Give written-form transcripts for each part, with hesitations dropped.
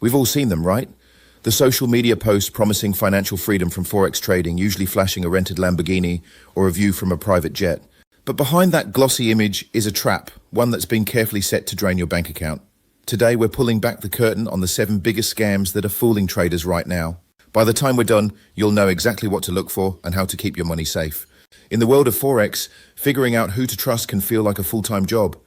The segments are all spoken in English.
We've all seen them, right? The social media posts promising financial freedom from Forex trading, usually flashing a rented Lamborghini or a view from a private jet. But behind that glossy image is a trap, one that's been carefully set to drain your bank account. Today, we're pulling back the curtain on the 7 biggest scams that are fooling traders right now. By the time we're done, you'll know exactly what to look for and how to keep your money safe. In the world of Forex, figuring out who to trust can feel like a full-time job.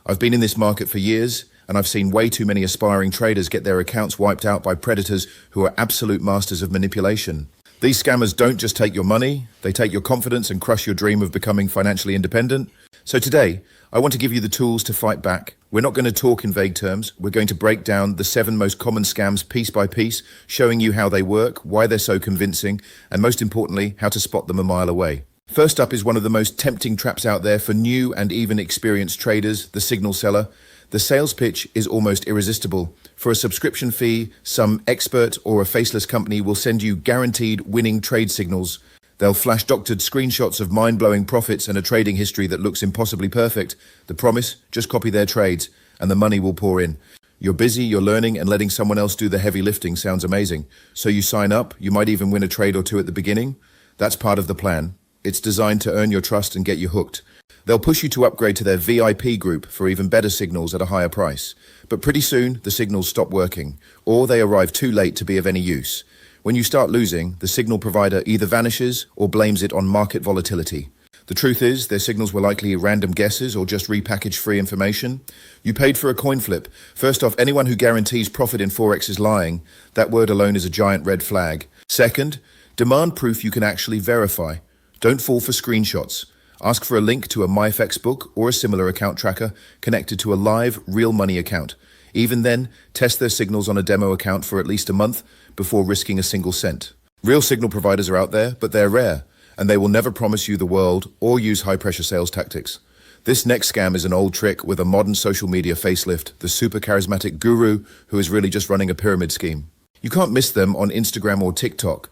I've been in this market for years, and I've seen way too many aspiring traders get their accounts wiped out by predators who are absolute masters of manipulation. These scammers don't just take your money, they take your confidence and crush your dream of becoming financially independent. So today, I want to give you the tools to fight back. We're not going to talk in vague terms. We're going to break down the 7 most common scams piece by piece, showing you how they work, why they're so convincing, and most importantly, how to spot them a mile away. First up is one of the most tempting traps out there for new and even experienced traders, the signal seller. The sales pitch is almost irresistible. For a subscription fee, some expert or a faceless company will send you guaranteed winning trade signals. They'll flash doctored screenshots of mind-blowing profits and a trading history that looks impossibly perfect. The promise, just copy their trades, and the money will pour in. You're busy, you're learning, and letting someone else do the heavy lifting sounds amazing. So you sign up, you might even win a trade or two at the beginning. That's part of the plan. It's designed to earn your trust and get you hooked. They'll push you to upgrade to their VIP group for even better signals at a higher price. But pretty soon, the signals stop working, or they arrive too late to be of any use. When you start losing, the signal provider either vanishes or blames it on market volatility. The truth is, their signals were likely random guesses or just repackaged free information. You paid for a coin flip. First off, anyone who guarantees profit in Forex is lying. That word alone is a giant red flag. Second, demand proof you can actually verify. Don't fall for screenshots. Ask for a link to a MyFX book or a similar account tracker connected to a live, real money account. Even then, test their signals on a demo account for at least a month before risking a single cent. Real signal providers are out there, but they're rare, and they will never promise you the world or use high-pressure sales tactics. This next scam is an old trick with a modern social media facelift, the super charismatic guru who is really just running a pyramid scheme. You can't miss them on Instagram or TikTok.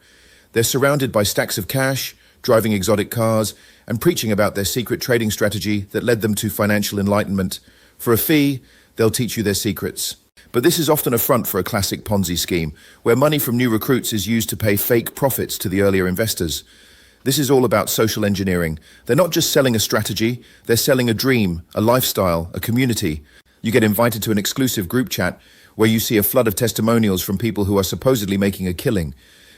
They're surrounded by stacks of cash, driving exotic cars, and preaching about their secret trading strategy that led them to financial enlightenment. For a fee, they'll teach you their secrets. But this is often a front for a classic Ponzi scheme, where money from new recruits is used to pay fake profits to the earlier investors. This is all about social engineering. They're not just selling a strategy, they're selling a dream, a lifestyle, a community. You get invited to an exclusive group chat where you see a flood of testimonials from people who are supposedly making a killing.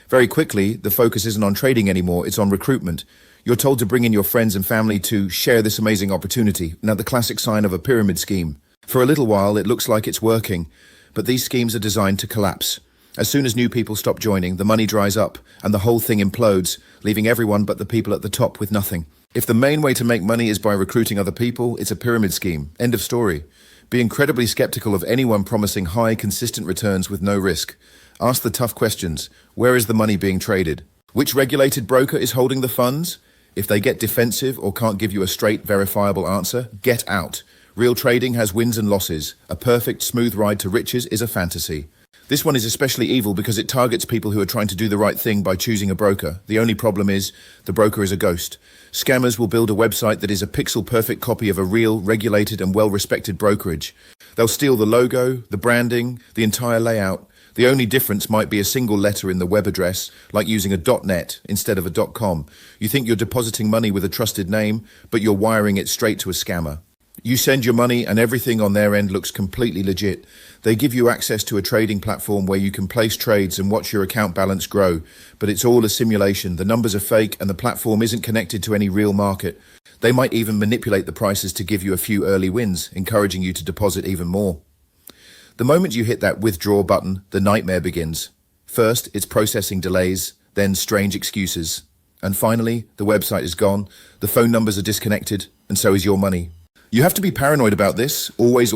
Very quickly, the focus isn't on trading anymore, it's on recruitment. You're told to bring in your friends and family to share this amazing opportunity. Now, the classic sign of a pyramid scheme. For a little while, it looks like it's working, but these schemes are designed to collapse. As soon as new people stop joining, the money dries up, and the whole thing implodes, leaving everyone but the people at the top with nothing. If the main way to make money is by recruiting other people, it's a pyramid scheme. End of story. Be incredibly skeptical of anyone promising high, consistent returns with no risk. Ask the tough questions. Where is the money being traded? Which regulated broker is holding the funds? If they get defensive or can't give you a straight, verifiable answer, get out. Real trading has wins and losses. A perfect, smooth ride to riches is a fantasy. This one is especially evil because it targets people who are trying to do the right thing by choosing a broker. The only problem is, the broker is a ghost. Scammers will build a website that is a pixel-perfect copy of a real, regulated and well-respected brokerage. They'll steal the logo, the branding, the entire layout. The only difference might be a single letter in the web address, like using a .net instead of a .com. You think you're depositing money with a trusted name, but you're wiring it straight to a scammer. You send your money and everything on their end looks completely legit. They give you access to a trading platform where you can place trades and watch your account balance grow, but it's all a simulation. The numbers are fake and the platform isn't connected to any real market. They might even manipulate the prices to give you a few early wins, encouraging you to deposit even more. The moment you hit that withdraw button, the nightmare begins. First, it's processing delays, then strange excuses. And finally, the website is gone, the phone numbers are disconnected, and so is your money. You have to be paranoid about this. Always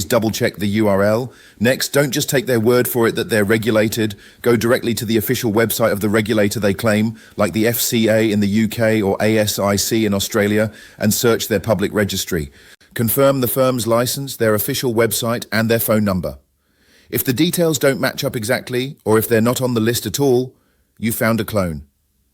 double check the URL. Next, don't just take their word for it that they're regulated. Go directly to the official website of the regulator they claim, like the FCA in the UK or ASIC in Australia, and search their public registry. Confirm the firm's license, their official website, and their phone number. If the details don't match up exactly, or if they're not on the list at all, you found a clone.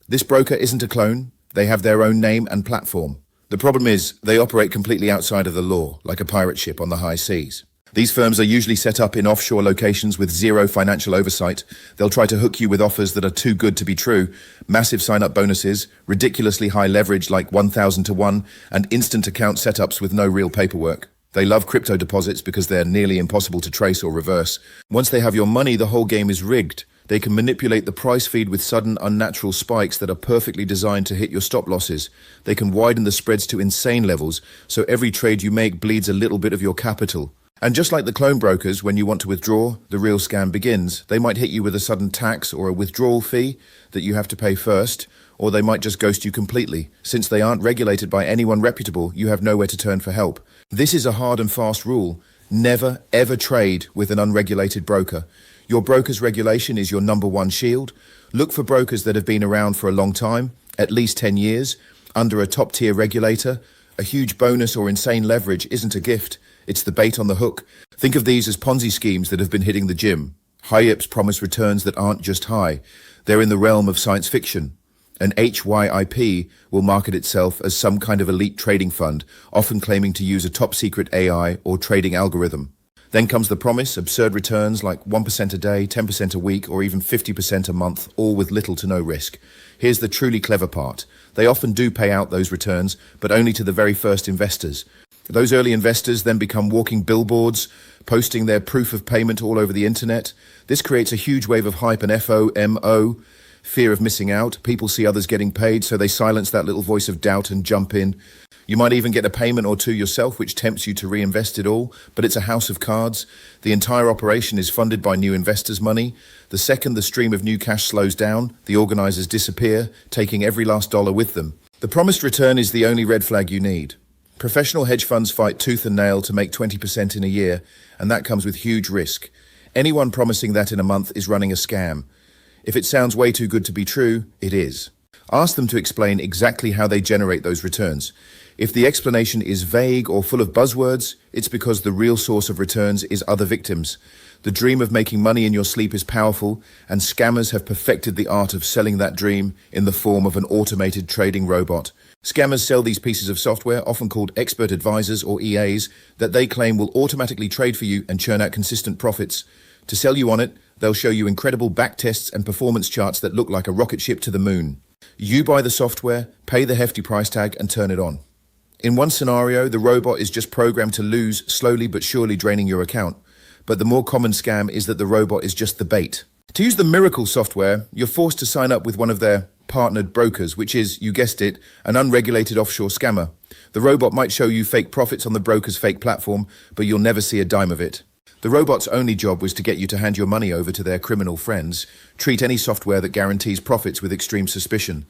This broker isn't a clone. They have their own name and platform. The problem is, they operate completely outside of the law, like a pirate ship on the high seas. These firms are usually set up in offshore locations with zero financial oversight. They'll try to hook you with offers that are too good to be true, massive sign-up bonuses, ridiculously high leverage like 1,000 to 1, and instant account setups with no real paperwork. They love crypto deposits because they're nearly impossible to trace or reverse. Once they have your money, the whole game is rigged. They can manipulate the price feed with sudden, unnatural spikes that are perfectly designed to hit your stop losses. They can widen the spreads to insane levels, so every trade you make bleeds a little bit of your capital. And just like the clone brokers, when you want to withdraw, the real scam begins. They might hit you with a sudden tax or a withdrawal fee that you have to pay first, or they might just ghost you completely. Since they aren't regulated by anyone reputable, you have nowhere to turn for help. This is a hard and fast rule. Never, ever trade with an unregulated broker. Your broker's regulation is your number one shield. Look for brokers that have been around for a long time, at least 10 years, under a top-tier regulator. A huge bonus or insane leverage isn't a gift. It's the bait on the hook. Think of these as Ponzi schemes that have been hitting the gym. HYIPs promise returns that aren't just high. They're in the realm of science fiction. An HYIP will market itself as some kind of elite trading fund, often claiming to use a top-secret AI or trading algorithm. Then comes the promise, absurd returns like 1% a day, 10% a week, or even 50% a month, all with little to no risk. Here's the truly clever part. They often do pay out those returns, but only to the very first investors. Those early investors then become walking billboards, posting their proof of payment all over the internet. This creates a huge wave of hype and FOMO, fear of missing out. People see others getting paid, so they silence that little voice of doubt and jump in. You might even get a payment or two yourself, which tempts you to reinvest it all, but it's a house of cards. The entire operation is funded by new investors' money. The second the stream of new cash slows down, the organizers disappear, taking every last dollar with them. The promised return is the only red flag you need. Professional hedge funds fight tooth and nail to make 20% in a year, and that comes with huge risk. Anyone promising that in a month is running a scam. If it sounds way too good to be true, it is. Ask them to explain exactly how they generate those returns. If the explanation is vague or full of buzzwords, it's because the real source of returns is other victims. The dream of making money in your sleep is powerful, and scammers have perfected the art of selling that dream in the form of an automated trading robot. Scammers sell these pieces of software, often called expert advisors or EAs, that they claim will automatically trade for you and churn out consistent profits. To sell you on it, they'll show you incredible backtests and performance charts that look like a rocket ship to the moon. You buy the software, pay the hefty price tag, and turn it on. In one scenario, the robot is just programmed to lose, slowly but surely draining your account. But the more common scam is that the robot is just the bait. To use the miracle software, you're forced to sign up with one of their partnered brokers, which is, you guessed it, an unregulated offshore scammer. The robot might show you fake profits on the broker's fake platform, but you'll never see a dime of it. The robot's only job was to get you to hand your money over to their criminal friends. Treat any software that guarantees profits with extreme suspicion.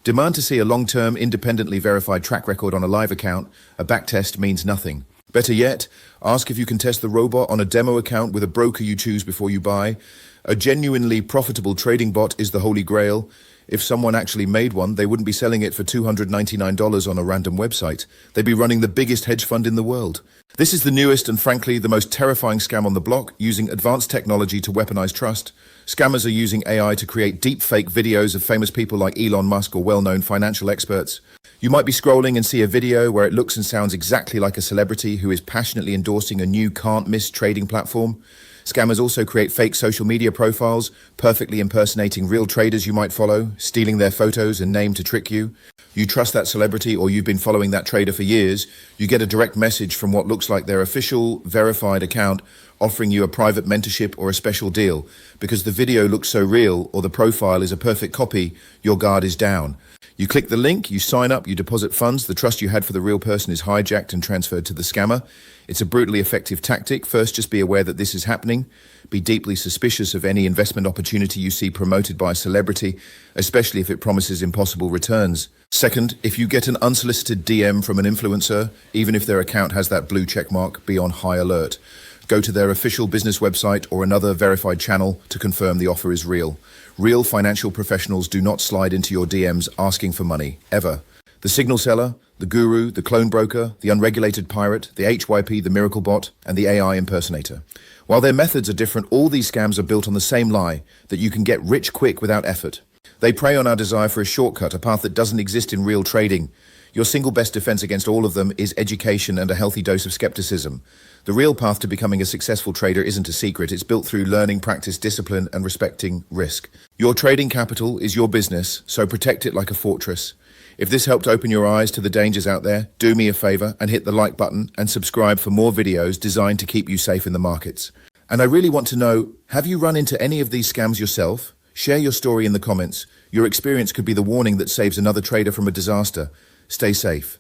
Demand to see a long-term, independently verified track record on a live account. A backtest means nothing. Better yet, ask if you can test the robot on a demo account with a broker you choose before you buy. A genuinely profitable trading bot is the holy grail. If someone actually made one, they wouldn't be selling it for $299 on a random website. They'd be running the biggest hedge fund in the world. This is the newest and frankly the most terrifying scam on the block, using advanced technology to weaponize trust. Scammers are using AI to create deepfake videos of famous people like Elon Musk or well-known financial experts. You might be scrolling and see a video where it looks and sounds exactly like a celebrity who is passionately endorsing a new can't-miss trading platform. Scammers also create fake social media profiles, perfectly impersonating real traders you might follow, stealing their photos and name to trick you. You trust that celebrity or you've been following that trader for years, you get a direct message from what looks like their official, verified account offering you a private mentorship or a special deal. Because the video looks so real or the profile is a perfect copy, your guard is down. You click the link, you sign up, you deposit funds, the trust you had for the real person is hijacked and transferred to the scammer. It's a brutally effective tactic. First, just be aware that this is happening. Be deeply suspicious of any investment opportunity you see promoted by a celebrity, especially if it promises impossible returns. Second, if you get an unsolicited DM from an influencer, even if their account has that blue check mark, be on high alert. Go to their official business website or another verified channel to confirm the offer is real. Real financial professionals do not slide into your DMs asking for money, ever. The signal seller, the guru, the clone broker, the unregulated pirate, the HYP, the miracle bot, and the AI impersonator. While their methods are different, all these scams are built on the same lie, that you can get rich quick without effort. They prey on our desire for a shortcut, a path that doesn't exist in real trading. Your single best defense against all of them is education and a healthy dose of skepticism. The real path to becoming a successful trader isn't a secret. It's built through learning, practice, discipline, and respecting risk. Your trading capital is your business, so protect it like a fortress. If this helped open your eyes to the dangers out there, do me a favor and hit the like button and subscribe for more videos designed to keep you safe in the markets. And I really want to know, have you run into any of these scams yourself? Share your story in the comments. Your experience could be the warning that saves another trader from a disaster. Stay safe.